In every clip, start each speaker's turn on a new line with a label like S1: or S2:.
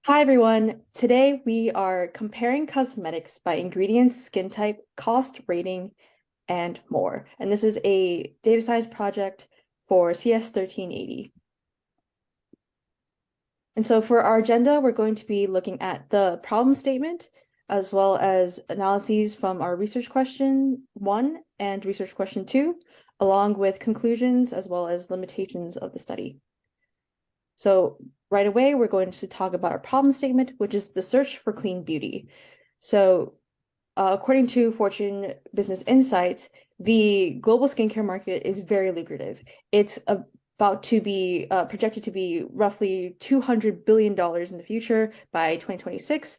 S1: Hi everyone. Today we are comparing cosmetics by ingredients, skin type, cost, rating, and more. And this is a data science project for CS1380. And so for our agenda, we're going to be looking at the problem statement as well as analyses from our research question 1 and research question 2, along with conclusions as well as limitations of the study. So right away, we're going to talk about our problem statement, which is the search for clean beauty. So according to Fortune Business Insights, the global skincare market is very lucrative. It's about to be projected to be roughly $200 billion in the future by 2026.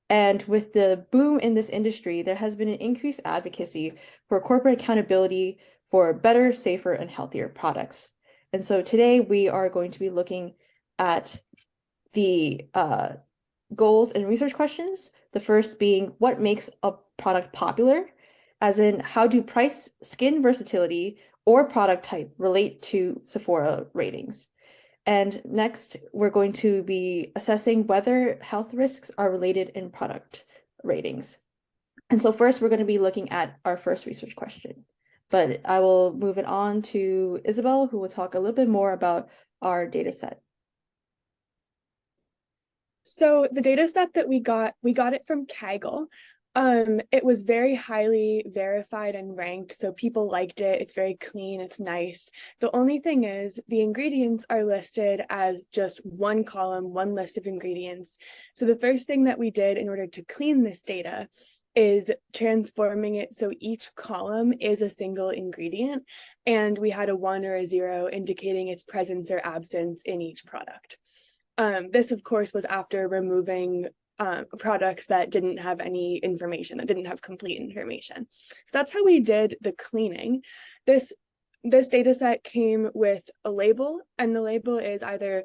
S1: And with the boom in this industry, there has been an increased advocacy for corporate accountability for better, safer, and healthier products. And so today we are going to be looking at the goals and research questions. The first being what makes a product popular, as in how do price, skin versatility, or product type relate to Sephora ratings? And next, we're going to be assessing whether health risks are related in product ratings. And so first, we're going to be looking at our first research question. But I will move it on to Isabel, who will talk a little bit more about our data set.
S2: So the data set that we got it from Kaggle. It was very highly verified and ranked, so people liked it. It's very clean, it's nice. The only thing is the ingredients are listed as just one column, one list of ingredients. So the first thing that we did in order to clean this data is transforming it so each column is a single ingredient, and we had a 1 or a 0 indicating its presence or absence in each product. This, of course, was after removing products that didn't have any information, that didn't have complete information. So that's how we did the cleaning. This data set came with a label, and the label is either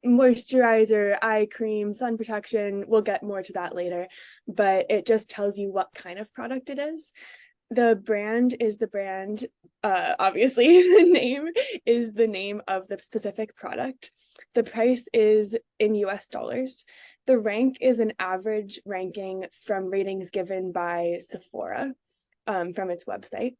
S2: moisturizer, eye cream, sun protection. We'll get more to that later, but it just tells you what kind of product it is. The brand is the brand, obviously the name is the name of the specific product. The price is in US dollars. The rank is an average ranking from ratings given by Sephora from its website.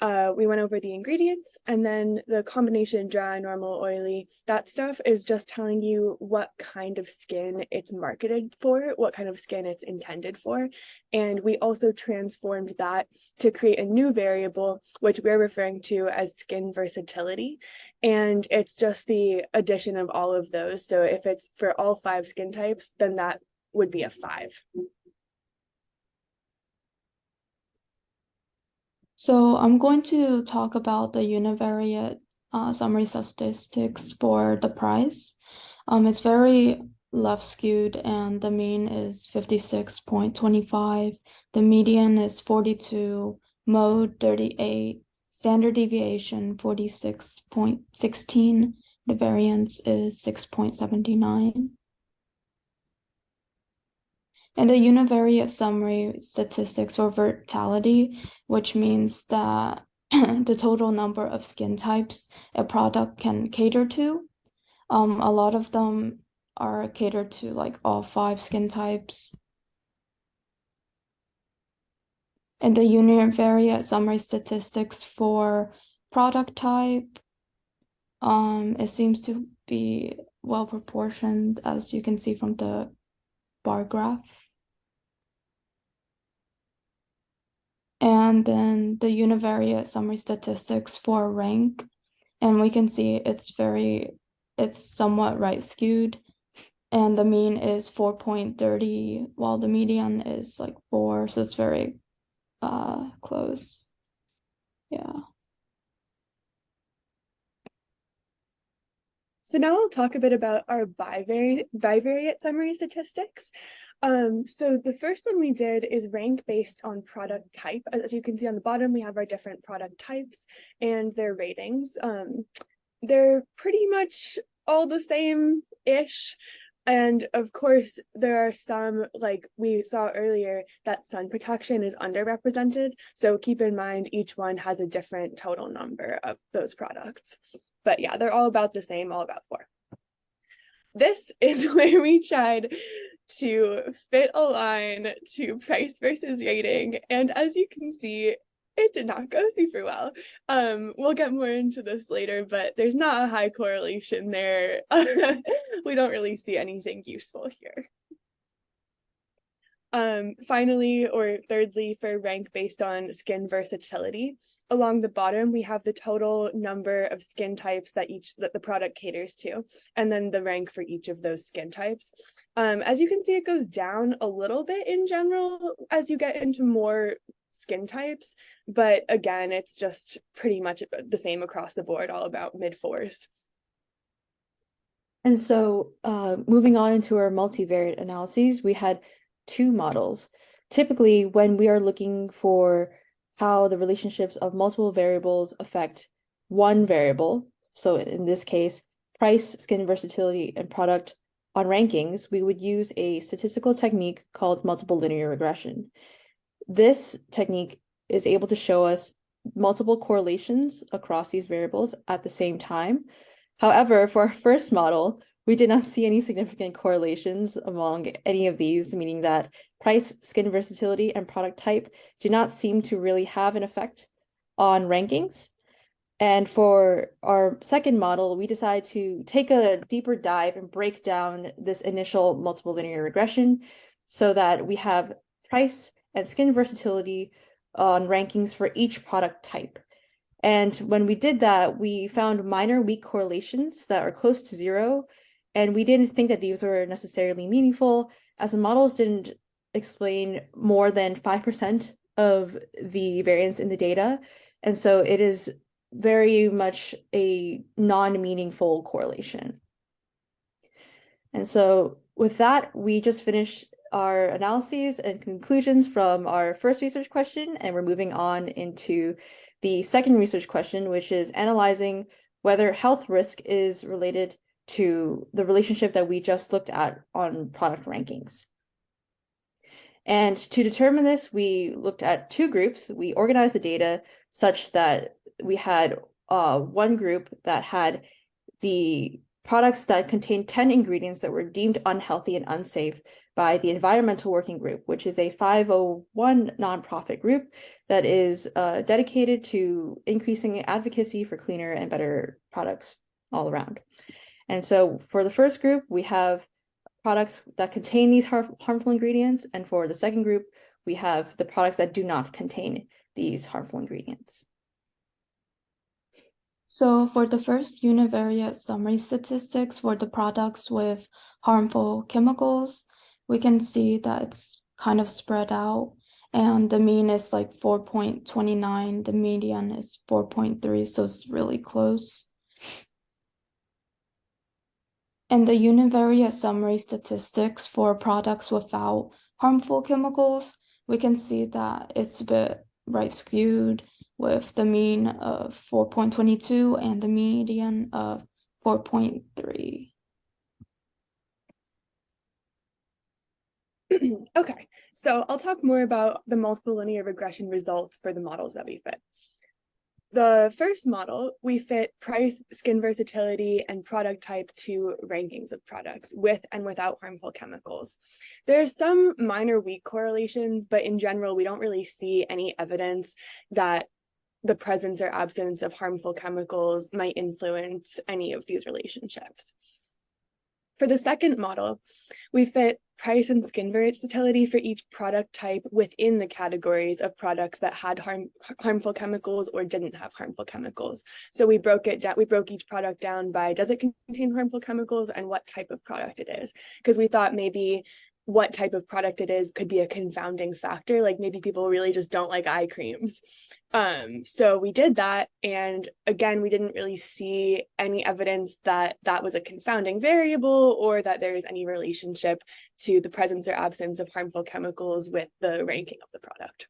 S2: We went over the ingredients, and then the combination dry, normal, oily, that stuff is just telling you what kind of skin it's marketed for, what kind of skin it's intended for. And we also transformed that to create a new variable, which we're referring to as skin versatility. And it's just the addition of all of those. So if it's for all 5 skin types, then that would be a 5.
S3: So I'm going to talk about the univariate summary statistics for the price. It's very left skewed, and the mean is 56.25. The median is 42, mode 38, standard deviation 46.16. The variance is 6.79. And the univariate summary statistics for versatility, which means that the total number of skin types a product can cater to. A lot of them are catered to like all 5 skin types. And the univariate summary statistics for product type, it seems to be well proportioned, as you can see from the bar graph. And then the univariate summary statistics for rank, and we can see it's somewhat right skewed, and the mean is 4.30 while the median is like 4, so it's very close. Yeah.
S2: So now I'll talk a bit about our bivariate summary statistics. So the first one we did is rank based on product type. As you can see on the bottom, we have our different product types and their ratings. They're pretty much all the same-ish. And of course, there are some, like we saw earlier, that sun protection is underrepresented. So keep in mind, each one has a different total number of those products. But yeah, they're all about the same, all about 4. this is where we tried to fit a line to price versus rating. And as you can see, it did not go super well. We'll get more into this later, but there's not a high correlation there. We don't really see anything useful here. Finally, or thirdly, for rank based on skin versatility, along the bottom, we have the total number of skin types that the product caters to, and then the rank for each of those skin types. As you can see, it goes down a little bit in general as you get into more skin types, but again, it's just pretty much the same across the board, all about mid-4s.
S1: And so moving on into our multivariate analyses, we had two models. Typically, when we are looking for how the relationships of multiple variables affect one variable, so in this case, price, skin versatility, and product on rankings, we would use a statistical technique called multiple linear regression. This technique is able to show us multiple correlations across these variables at the same time. However, for our first model, we did not see any significant correlations among any of these, meaning that price, skin versatility, and product type do not seem to really have an effect on rankings. And for our second model, we decided to take a deeper dive and break down this initial multiple linear regression so that we have price and skin versatility on rankings for each product type. And when we did that, we found minor weak correlations that are close to 0. And we didn't think that these were necessarily meaningful, as the models didn't explain more than 5% of the variance in the data. And so it is very much a non-meaningful correlation. And so with that, we just finished our analyses and conclusions from our first research question, and we're moving on into the second research question, which is analyzing whether health risk is related to the relationship that we just looked at on product rankings. And to determine this, we looked at two groups. We organized the data such that we had one group that had the products that contained 10 ingredients that were deemed unhealthy and unsafe by the Environmental Working Group, which is a 501 nonprofit group that is dedicated to increasing advocacy for cleaner and better products all around. And so for the first group, we have products that contain these harmful ingredients, and for the second group, we have the products that do not contain these harmful ingredients.
S3: So for the first univariate summary statistics for the products with harmful chemicals, we can see that it's kind of spread out, and the mean is like 4.29, the median is 4.3, so it's really close. And the univariate summary statistics for products without harmful chemicals, we can see that it's a bit right skewed, with the mean of 4.22 and the median of 4.3.
S2: Okay, so I'll talk more about the multiple linear regression results for the models that we fit. The first model, we fit price, skin versatility, and product type to rankings of products with and without harmful chemicals. There's some minor weak correlations, but in general, we don't really see any evidence that the presence or absence of harmful chemicals might influence any of these relationships. For the second model, we fit price and skin versatility for each product type within the categories of products that had harmful chemicals or didn't have harmful chemicals. So we broke it down, we broke each product down by, does it contain harmful chemicals and what type of product it is? Because we thought maybe what type of product it is could be a confounding factor. Like maybe people really just don't like eye creams. So we did that. And again, we didn't really see any evidence that that was a confounding variable or that there is any relationship to the presence or absence of harmful chemicals with the ranking of the product.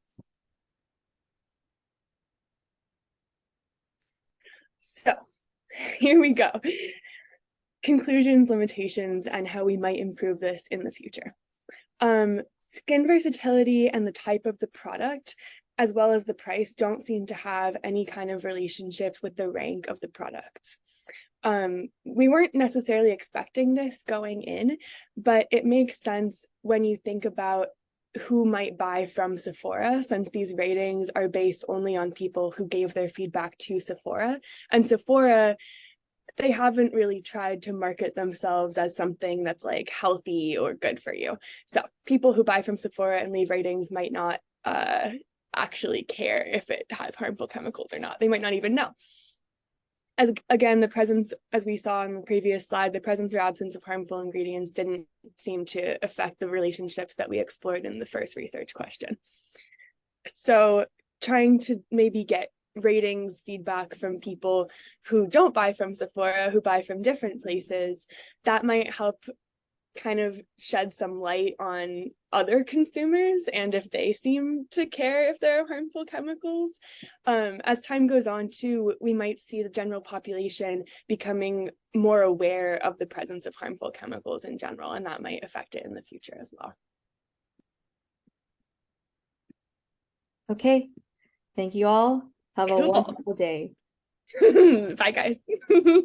S2: So here we go. Conclusions, limitations, and how we might improve this in the future. Skin versatility and the type of the product, as well as the price, don't seem to have any kind of relationships with the rank of the products. We weren't necessarily expecting this going in, but it makes sense when you think about who might buy from Sephora, since these ratings are based only on people who gave their feedback to Sephora. And Sephora, they haven't really tried to market themselves as something that's like healthy or good for you. So people who buy from Sephora and leave ratings might not actually care if it has harmful chemicals or not. They might not even know. Again, the presence, as we saw in the previous slide, the presence or absence of harmful ingredients didn't seem to affect the relationships that we explored in the first research question. So trying to maybe get ratings feedback from people who don't buy from Sephora, who buy from different places, that might help kind of shed some light on other consumers and if they seem to care if there are harmful chemicals. As time goes on too, we might see the general population becoming more aware of the presence of harmful chemicals in general, and that might affect it in the future as well.
S1: Okay, thank you all. Have a
S2: Cool.
S1: wonderful day.
S2: Bye, guys.